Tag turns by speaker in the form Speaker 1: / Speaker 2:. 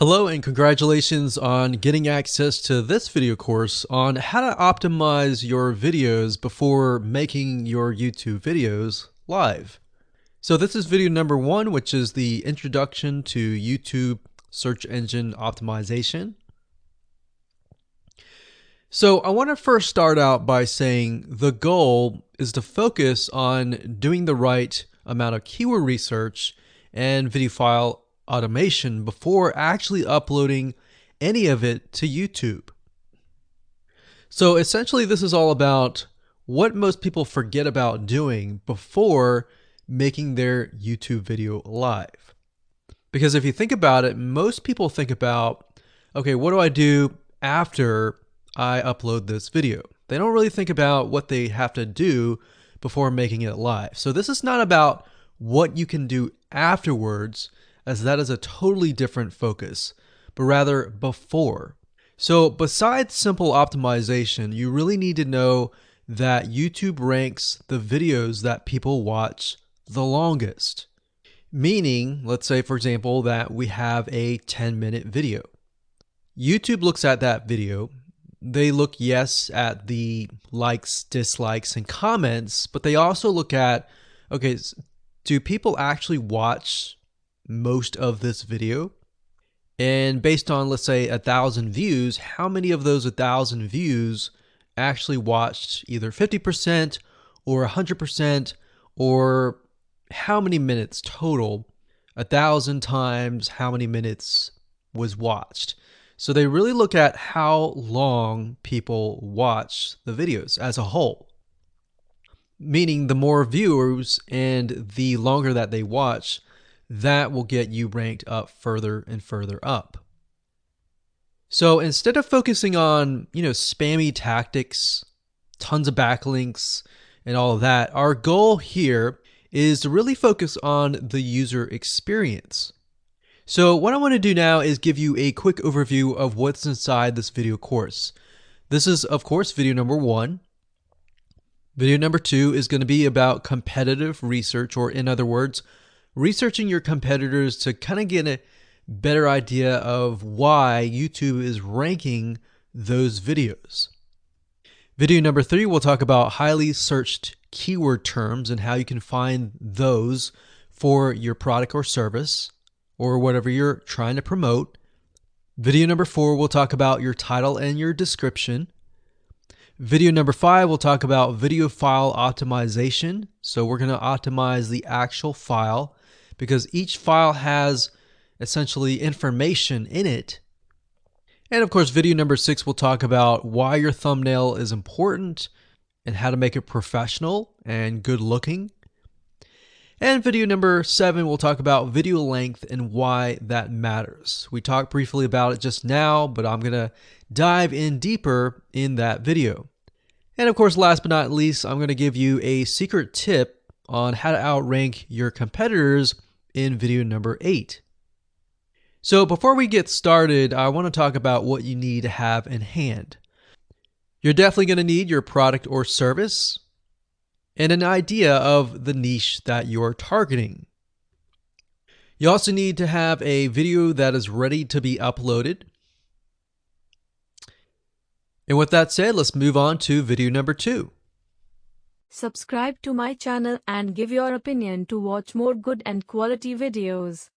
Speaker 1: Hello and congratulations on getting access to this video course on how to optimize your videos before making your YouTube videos live. So this is video number 1, which is the introduction to YouTube search engine optimization. So I want to first start out by saying the goal is to focus on doing the right amount of keyword research and video file automation before actually uploading any of it to YouTube. So essentially this is all about what most people forget about doing before making their YouTube video live. Because if you think about it, most people think about, okay, what do I do after I upload this video? They don't really think about what they have to do before making it live. So this is not about what you can do afterwards, as that is a totally different focus, but rather before. So besides simple optimization, you really need to know that YouTube ranks the videos that people watch the longest. Meaning, let's say for example that we have a 10-minute video. YouTube looks at that video. They look, yes, at the likes, dislikes, and comments, but they also look at, okay, do people actually watch most of this video? And based on, let's say, 1,000 views, how many of those 1,000 views actually watched either 50% or 100%, or how many minutes total? 1,000 times how many minutes was watched. So they really look at how long people watch the videos as a whole. Meaning the more viewers and the longer that they watch, that will get you ranked up further and further up. So instead of focusing on, spammy tactics, tons of backlinks, and all of that, our goal here is to really focus on the user experience. So what I want to do now is give you a quick overview of what's inside this video course. This is, of course, video number 1. Video number 2 is going to be about competitive research, or in other words, researching your competitors to kind of get a better idea of why YouTube is ranking those videos. Video number 3, we'll talk about highly searched keyword terms and how you can find those for your product or service or whatever you're trying to promote. Video number 4, we'll talk about your title and your description. Video number 5, we'll talk about video file optimization. So we're going to optimize the actual file because each file has essentially information in it. And of course, video number 6, we'll talk about why your thumbnail is important and how to make it professional and good looking. And video number 7, we'll talk about video length and why that matters. We talked briefly about it just now, but I'm going to dive in deeper in that video. And of course, last but not least, I'm going to give you a secret tip on how to outrank your competitors in video number 8. So before we get started, I want to talk about what you need to have in hand. You're definitely going to need your product or service and an idea of the niche that you're targeting. You also need to have a video that is ready to be uploaded. And with that said, let's move on to video number 2.
Speaker 2: Subscribe to my channel and give your opinion to watch more good and quality videos.